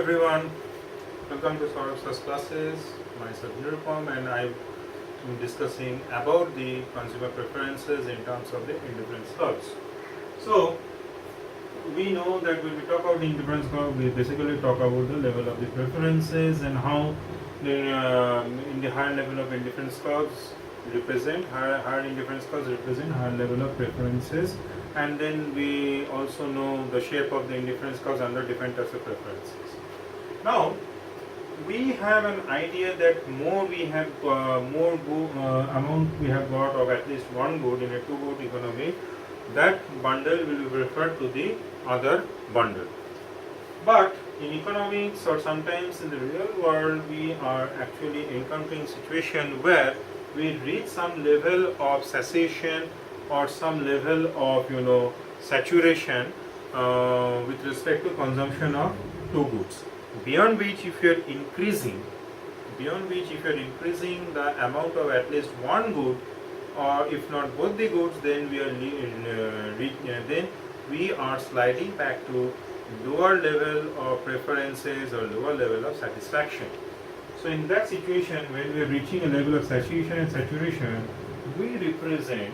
everyone, welcome to Saurav's classes. Myself Nirupam, and I'm discussing about the consumer preferences in terms of the indifference curves. So we know that when we talk about the indifference curve, we basically talk about the level of the preferences and how in the higher level of indifference curves represent higher indifference curves represent higher level of preferences, and then we also know the shape of the indifference curves under different types of preferences. Now we have an idea that more we have amount we have got of at least one good in a two good economy, that bundle will be referred to the other bundle. But in economics or sometimes in the real world, we are actually encountering situation where we reach some level of satiation or some level of saturation with respect to consumption of two goods, beyond which if you are increasing the amount of at least one good, or if not both the goods, then we are sliding back to lower level of preferences or lower level of satisfaction. So in that situation, when we are reaching a level of satiation and saturation, we represent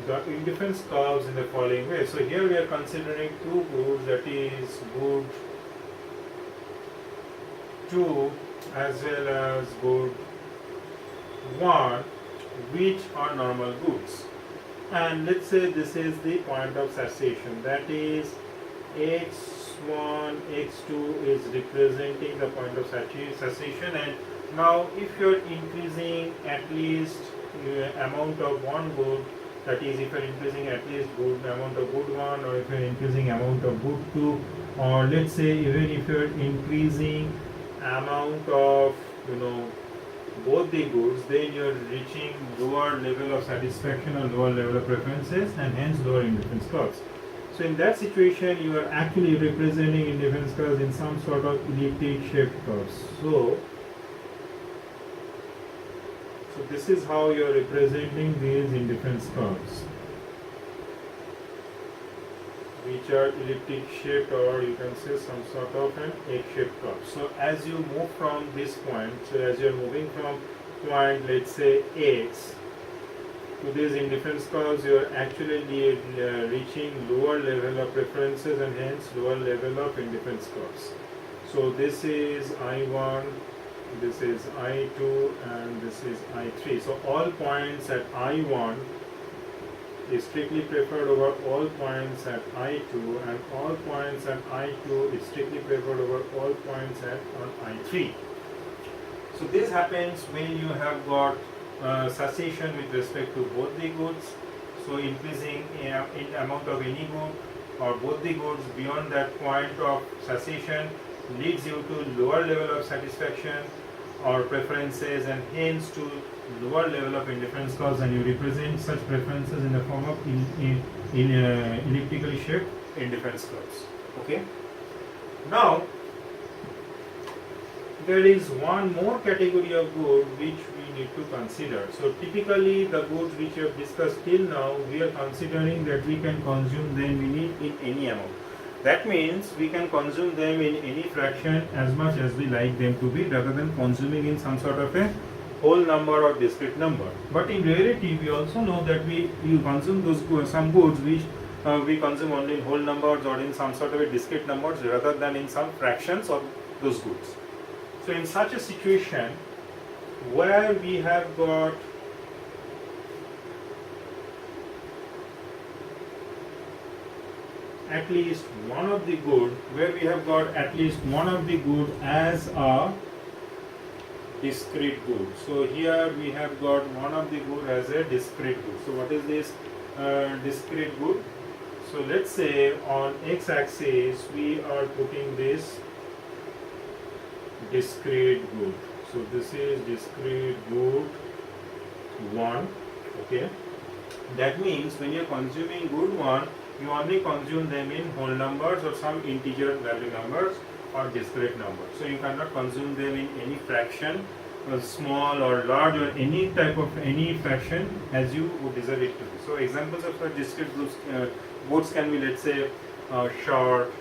the indifference curves in the following way. So here we are considering two goods, that is good 2 as well as good 1, which are normal goods. And let's say this is the point of satiation, that is x1, x2 is representing the point of satiation. And now if you are increasing at least amount of one good, that is if you are increasing at least good amount of good 1, or if you are increasing amount of good 2, or let's say even if you are increasing amount of both the goods, then you are reaching lower level of satisfaction or lower level of preferences, and hence lower indifference curves. So in that situation, you are actually representing indifference curves in some sort of elliptic shaped curves. So this is how you are representing these indifference curves, which are elliptic shaped, or you can say some sort of an egg-shaped curve. So as you move from this point, so as you are moving from point, let's say x, to these indifference curves, you are actually reaching lower level of preferences and hence lower level of indifference curves. So this is I1, this is I2, and this is I3. So all points at I1 is strictly preferred over all points at I2, and all points at I2 is strictly preferred over all points at I3. So this happens when you have got satiation with respect to both the goods. So increasing in amount of any good or both the goods beyond that point of satiation leads you to lower level of satisfaction or preferences, and hence to lower level of indifference curves, and you represent such preferences in the form of elliptically shaped indifference curves. Okay. Now there is one more category of good which we need to consider. So typically the goods which we have discussed till now, we are considering that we can consume them in any amount. That means we can consume them in any fraction as much as we like them to be, rather than consuming in some sort of a whole number or discrete number. But in reality, we also know that we consume those some goods which we consume only in whole numbers or in some sort of a discrete numbers, rather than in some fractions of those goods. So in such a situation where we have got at least one of the good, as a discrete good. So here we have got one of the good as a discrete good. So what is this discrete good? So let's say on x-axis we are putting this discrete good. So this is discrete good 1. Okay. That means when you are consuming good 1, you only consume them in whole numbers or some integer value numbers or discrete numbers. So you cannot consume them in any fraction, small or large, or any type of any fraction as you would desire it to be. So examples of such discrete goods can be, let's say, shirt,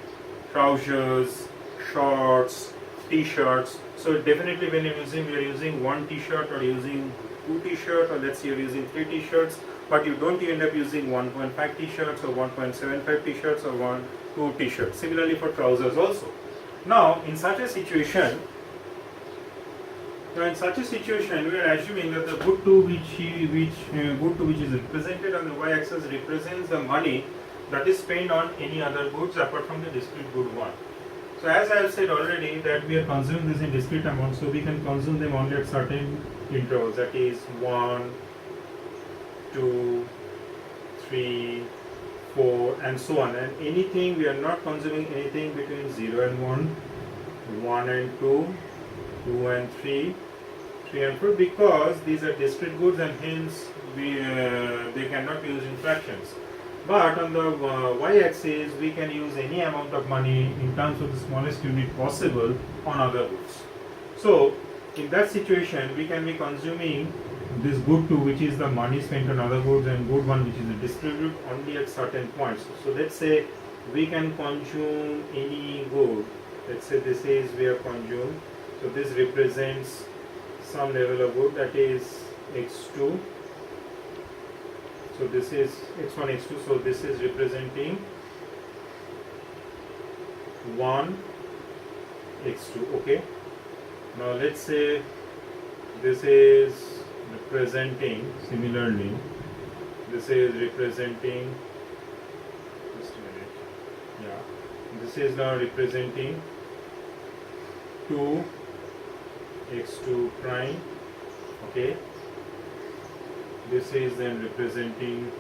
trousers, shorts, t-shirts. So definitely when we are using one t-shirt or using two t-shirts, or let's say you're using three t-shirts, but you don't end up using 1.5 t-shirts or 1.75 t-shirts or two t-shirts. Similarly for trousers also. Now in such a situation, we are assuming that the good 2 which is represented on the y-axis represents the money that is spent on any other goods apart from the discrete good 1. So as I have said already that we are consuming this in discrete amounts, so we can consume them only at certain intervals, that is 1, 2, 3, 4 and so on, and anything we are not consuming anything between 0 and 1, 1 and 2, 2 and 3, 3 and 4, because these are discrete goods and hence they cannot be used in fractions. But on the y-axis we can use any amount of money in terms of the smallest unit possible on other goods. So in that situation we can be consuming this good 2 which is the money spent on other goods, and good 1 which is a discrete good, only at certain points. So let's say we can consume any good. Let's say this is we have consumed. So this represents some level of good, that is x2. So this is x1, x2. So this is representing 1, x2. Okay. Now let's say this is representing, similarly, this is representing, just a minute, yeah, this is now representing 2, x2 prime. Okay. This is then representing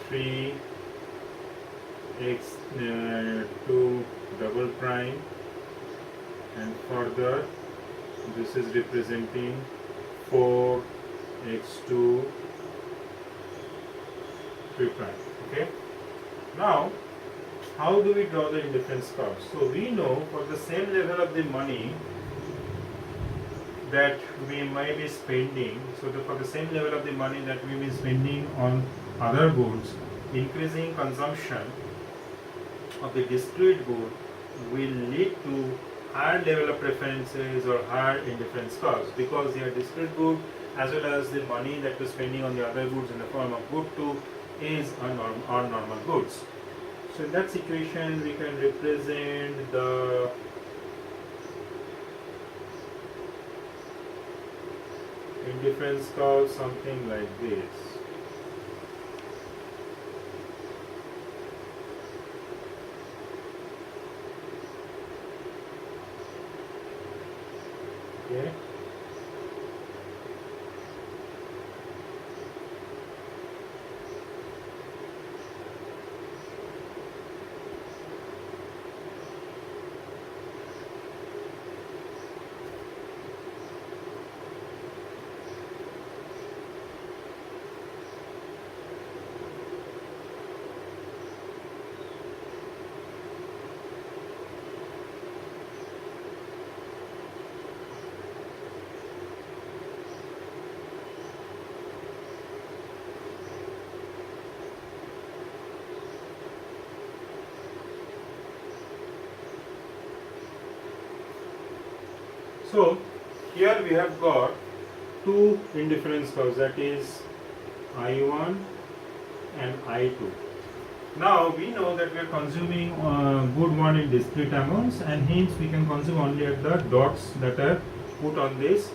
3 x2 double prime, and further this is representing 4 x2 3 prime. Okay. Now how do we draw the indifference curve? So we know for the same level of the money that we might be spending, so for the same level of the money that we will be spending on other goods, increasing consumption of the discrete good will lead to higher level of preferences or higher indifference curves, because they are discrete good as well as the money that we're spending on the other goods in the form of good 2 is on normal goods. So in that situation we can represent the indifference curve something like this. Okay. So here we have got two indifference curves, that is I1 and I2. Now we know that we are consuming good 1 in discrete amounts, and hence we can consume only at the dots that are put on this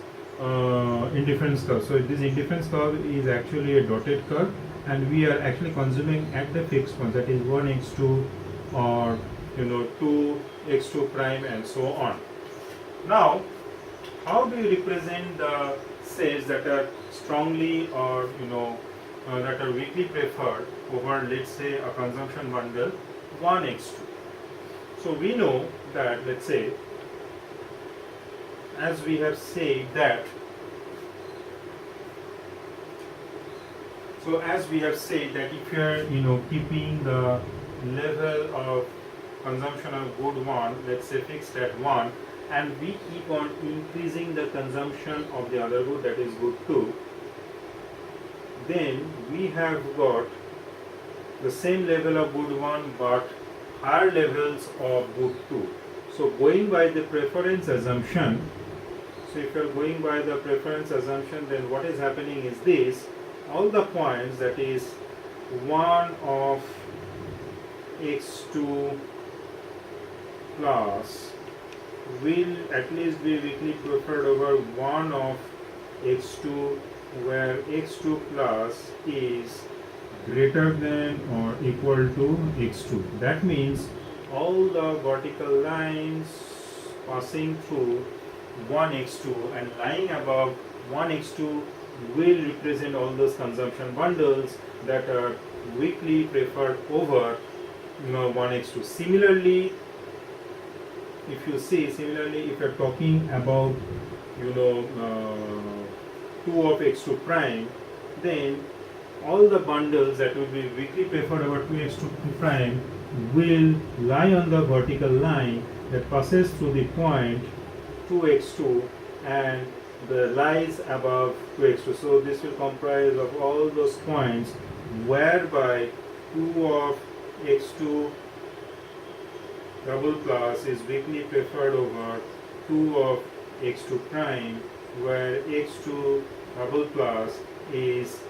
indifference curve. So this indifference curve is actually a dotted curve, and we are actually consuming at the fixed points, that is 1x2 or 2x2 prime and so on. Now how do you represent the sales that are strongly or that are weakly preferred over, let's say, a consumption bundle 1x2? So we know that, let's say, as we have said that, if you are keeping the level of consumption of good 1, let's say fixed at 1, and we keep on increasing the consumption of the other good, that is good 2, then we have got the same level of good 1 but higher levels of good 2. So going by the preference assumption, so if you are going by the preference assumption, then what is happening is this: all the points, that is 1 of x2 plus will at least be weakly preferred over 1 of x2, where x2 plus is greater than or equal to x2. That means all the vertical lines passing through 1x2 and lying above 1x2 will represent all those consumption bundles that are weakly preferred over 1x2. Similarly, if you see, if you're talking about 2 of x2 prime, then all the bundles that will be weakly preferred over 2x2 prime will lie on the vertical line that passes through the point 2x2 and the lies above 2x2. So this will comprise of all those points whereby 2 of x2 double plus is weakly preferred over 2 of x2 prime, where x2 double plus is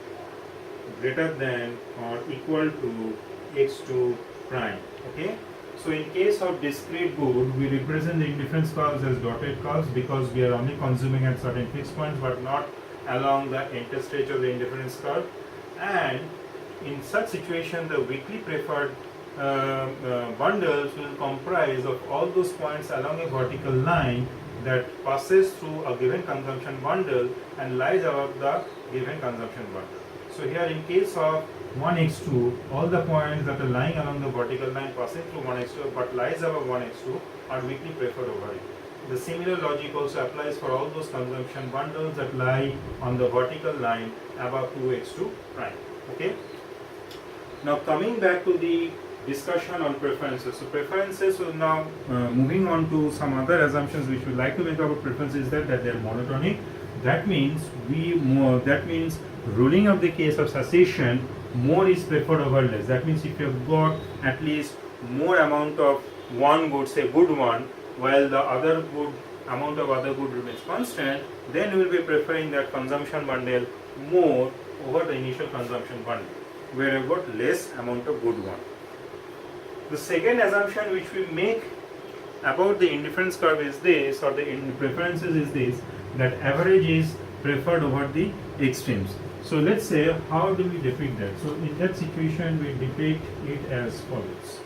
greater than or equal to x2 prime. Okay, so in case of discrete good, we represent the indifference curves as dotted curves because we are only consuming at certain fixed points but not along the interstretch of the indifference curve. And in such situation, the weakly preferred bundles will comprise of all those points along a vertical line that passes through a given consumption bundle and lies above the given consumption bundle. So here in case of 1x2, all the points that are lying along the vertical line passing through 1x2 but lies above 1x2 are weakly preferred over it. The similar logic also applies for all those consumption bundles that lie on the vertical line above 2x2 prime. Okay. Now coming back to the discussion on preferences. So preferences, so now moving on to some other assumptions which we like to make about preferences, that they are monotonic. That means ruling of the case of succession, more is preferred over less. That means if you have got at least more amount of one good, say good 1, while the other good amount of other good remains constant, then we will be preferring that consumption bundle more over the initial consumption bundle, where you have got less amount of good 1. The second assumption which we make about the indifference curve is this, or the preferences is this, that average is preferred over the extremes. So let's say, how do we depict that? So in that situation, we depict it as follows.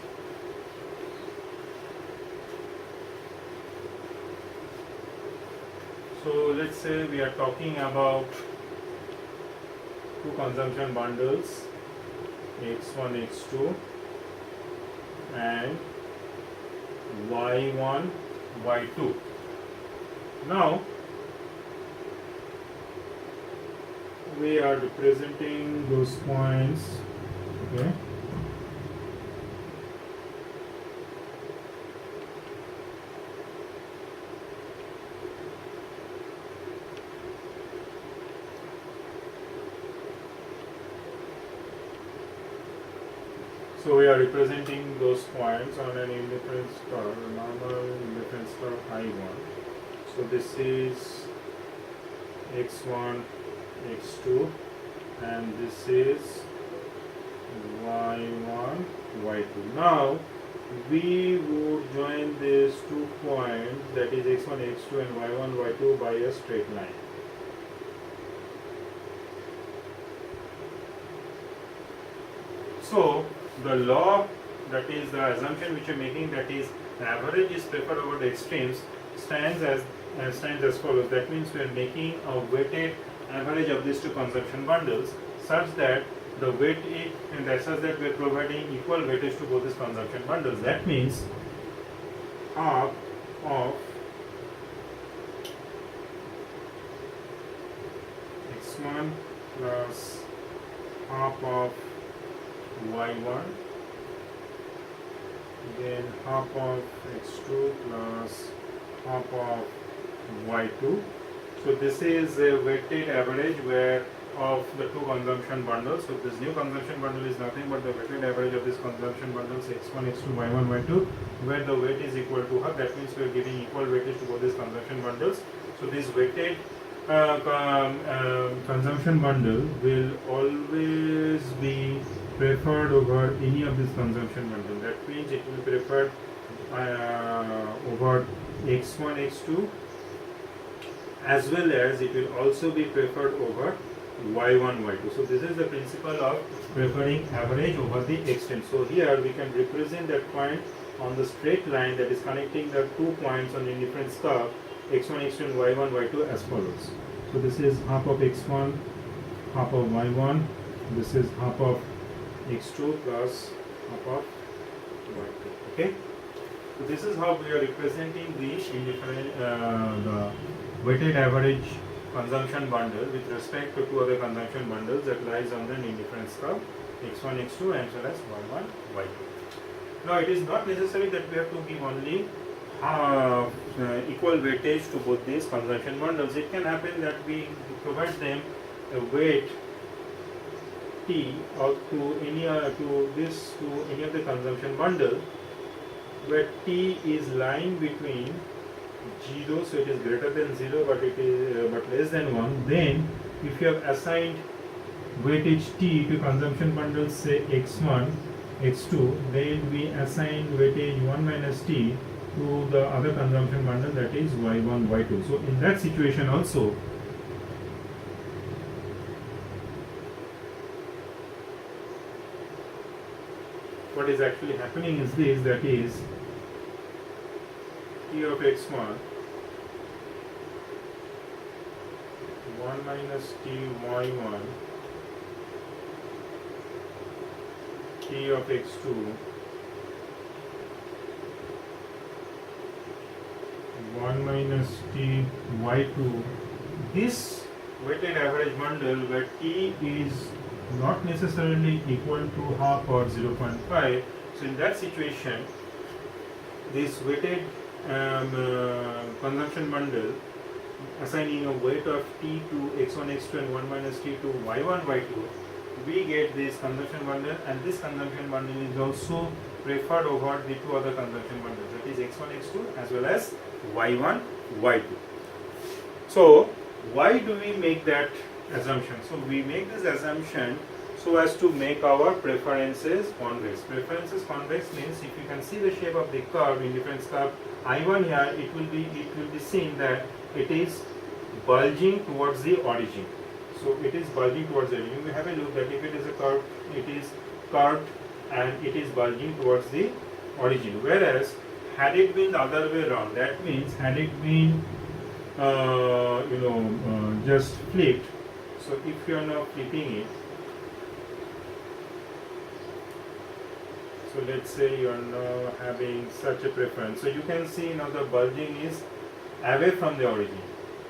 So let's say we are talking about two consumption bundles, x1, x2, and y1, y2. Now we are representing those points. Okay. So we are representing those points on an indifference curve, a normal indifference curve I1. So this is x1, x2, and this is y1, y2. Now we would join these 2 points, that is x1, x2 and y1, y2 by a straight line. So the law, that is the assumption which we are making, that is the average is preferred over the extremes, stands as follows. That means we are making a weighted average of these two consumption bundles such that the weightage, and that's such that we are providing equal weightage to both these consumption bundles. That means half of x1 plus half of y1, then half of x2 plus half of y2. So this is a weighted average where of the two consumption bundles. So this new consumption bundle is nothing but the weighted average of this consumption bundles x1, x2, y1, y2, where the weight is equal to half. That means we are giving equal weightage to both these consumption bundles. So this weighted consumption bundle will always be preferred over any of these consumption bundle. That means it will be preferred over x1, x2, as well as it will also be preferred over y1, y2. So this is the principle of preferring average over the extent. So here we can represent that point on the straight line that is connecting the 2 points on the indifference curve x1, x2 and y1, y2 as follows. So this is half of x1, half of y1, this is half of x2 plus half of y2. Okay. So this is how we are representing the indifferent, the weighted average consumption bundle with respect to two other consumption bundles that lies on the indifference curve x1, x2 as well as y1, y2. Now it is not necessary that we have to give only equal weightage to both these consumption bundles. It can happen that we provide them a weight T or to any of the consumption bundle where T is lying between 0, so it is greater than 0 but it is but less than 1. Then if you have assigned weightage T to consumption bundles say x1, x2, then we assign weightage 1 minus T to the other consumption bundle, that is y1, y2. So in that situation also what is actually happening is this, that is T of x1 1 minus T y1 T of x2 1 minus T y2. This weighted average bundle where T is not necessarily equal to half or 0.5. So in that situation, this weighted consumption bundle assigning a weight of T to x1, x2 and 1 minus T to y1, y2, we get this consumption bundle, and this consumption bundle is also preferred over the two other consumption bundles, that is x1, x2 as well as y1, y2. So why do we make that assumption? So we make this assumption so as to make our preferences convex. Preferences convex means if you can see the shape of the curve, indifference curve I1 here, it will be seen that it is bulging towards the origin. So it is bulging towards the origin. You may have a look that if it is a curve, it is curved and it is bulging towards the origin. Whereas had it been the other way around, that means had it been just flipped. So if you are now flipping it, so let's say you are now having such a preference. So you can see now the bulging is away from the origin.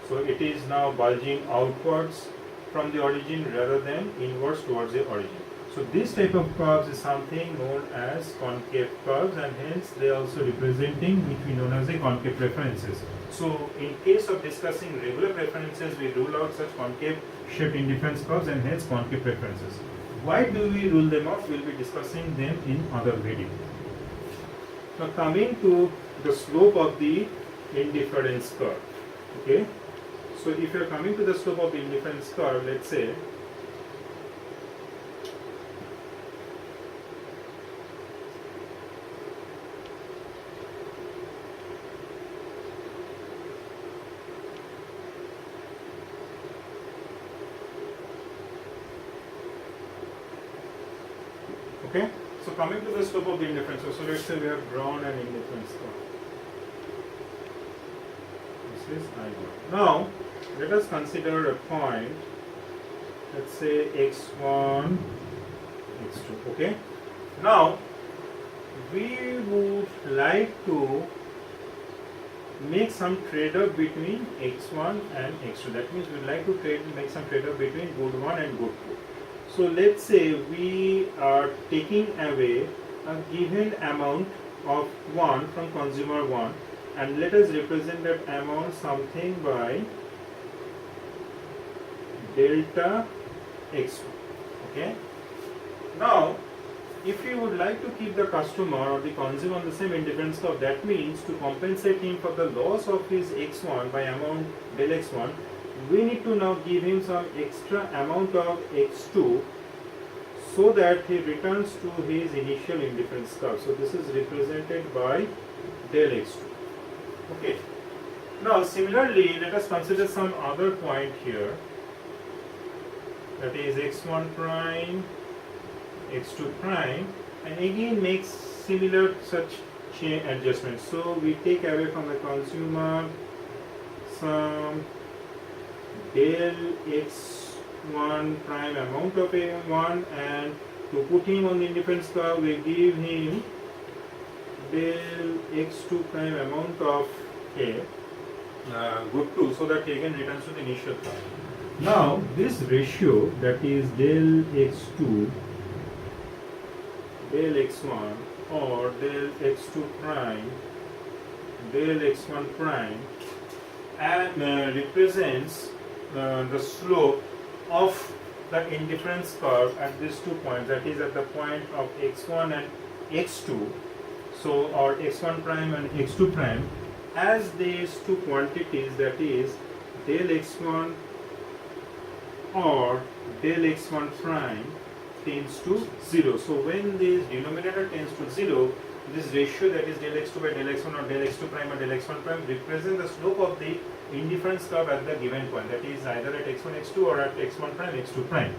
So it is now bulging outwards from the origin rather than inwards towards the origin. So this type of curves is something known as concave curves, and hence they are also representing which we known as the concave preferences. So in case of discussing regular preferences, we rule out such concave shaped indifference curves and hence concave preferences. Why do we rule them out? We will be discussing them in other video. Now coming to the slope of the indifference curve. Okay. So if you are coming to the slope of the indifference curve, let's say okay, so coming to the slope of the indifference, so let's say we have drawn an indifference curve. This is I1. Now, let us consider a point, let's say x1, x2, okay. Now, we would like to make some trade-off between x1 and x2. That means we would like to make some trade-off between good 1 and good 2. So let's say we are taking away a given amount of 1 from consumer 1, and let us represent that amount something by delta x1. Okay. Now, if you would like to keep the customer or the consumer on the same indifference curve, that means to compensate him for the loss of his x1 by amount del x1, we need to now give him some extra amount of x2 so that he returns to his initial indifference curve. So this is represented by del x2. Okay. Now similarly, let us consider some other point here, that is x1 prime, x2 prime, and again makes similar such chain adjustments. So we take away from the consumer some del x1 prime amount of a1, and to put him on the indifference curve we give him del x2 prime amount of a good 2, so that he again returns to the initial curve. Now this ratio, that is del x2 del x1 or del x2 prime del x1 prime, and represents the slope of the indifference curve at these 2 points, that is at the point of x1 and x2, so or x1 prime and x2 prime, as these two quantities, that is del x1 or del x1 prime tends to 0. So when this denominator tends to 0, this ratio, that is del x2 by del x1 or del x2 prime or del x1 prime, represents the slope of the indifference curve at the given point, that is either at x1 x2 or at x1 prime x2 prime.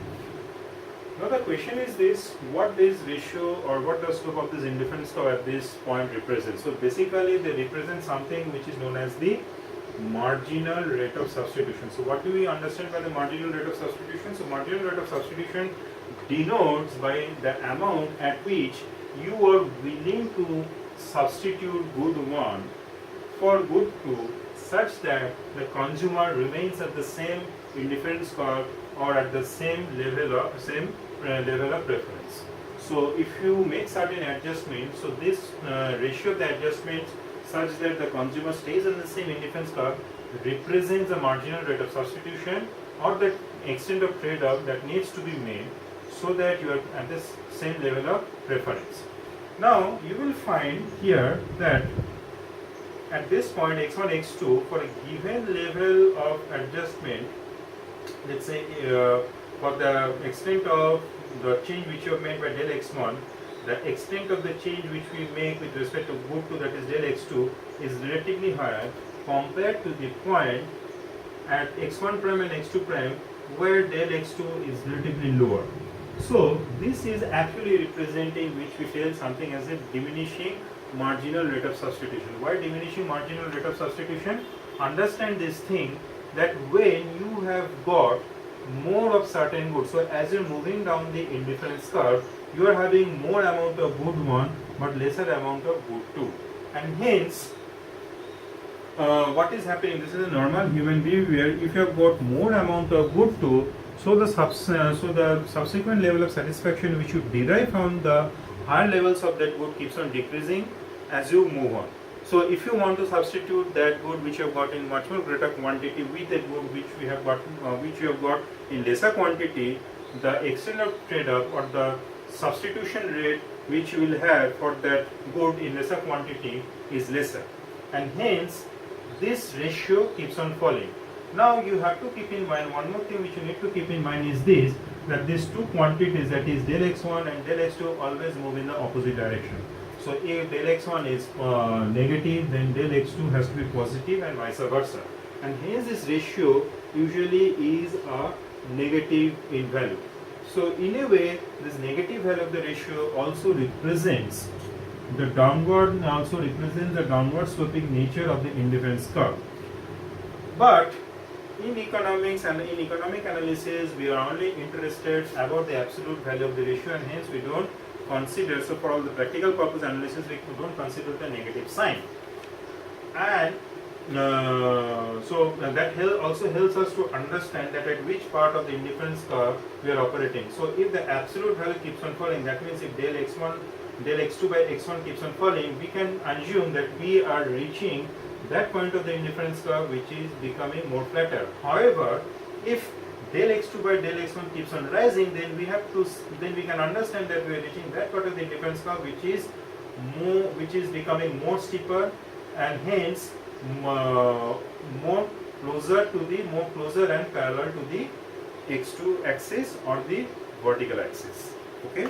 Now the question is this: what this ratio or what the slope of this indifference curve at this point represents? So basically they represent something which is known as the marginal rate of substitution. So what do we understand by the marginal rate of substitution? So marginal rate of substitution denotes by the amount at which you are willing to substitute good 1 for good 2, such that the consumer remains at the same indifference curve or at the same level of preference. So if you make certain adjustments, so this ratio of the adjustments such that the consumer stays on the same indifference curve represents the marginal rate of substitution or the extent of trade-off that needs to be made so that you are at the same level of preference. Now you will find here that at this point x1 x2, for a given level of adjustment, let's say for the extent of the change which you have made by del x1, the extent of the change which we make with respect to good 2, that is del x2, is relatively higher compared to the point at x1 prime and x2 prime where del x2 is relatively lower. So this is actually representing, which we tell something as a diminishing marginal rate of substitution. Why diminishing marginal rate of substitution? Understand this thing, that when you have got more of certain goods, so as you're moving down the indifference curve, you are having more amount of good 1 but lesser amount of good 2, and hence what is happening, this is a normal human behavior. If you have got more amount of good 2, so the subsequent level of satisfaction which you derive from the higher levels of that good keeps on decreasing as you move on. So if you want to substitute that good which you have got in much more greater quantity with that good which we have got, which you have got in lesser quantity, the extent of trade-off or the substitution rate which you will have for that good in lesser quantity is lesser, and hence this ratio keeps on falling. Now you have to keep in mind one more thing which you need to keep in mind is this, that these two quantities, that is del x1 and del x2, always move in the opposite direction. So if del x1 is negative, then del x2 has to be positive and vice versa, and hence this ratio usually is a negative in value. So in a way, this negative value of the ratio also represents the downward sloping nature of the indifference curve. But in economics and in economic analysis, we are only interested about the absolute value of the ratio, and hence we don't consider, so for all the practical purpose analysis, we don't consider the negative sign. And so that also helps us to understand that at which part of the indifference curve we are operating. So if the absolute value keeps on falling, that means if del x2 by x1 keeps on falling, we can assume that we are reaching that point of the indifference curve which is becoming more flatter. However, if del x2 by del x1 keeps on rising, then we can understand that we are reaching that part of the indifference curve which is becoming more steeper, and hence more closer and parallel to the x2 axis or the vertical axis. Okay.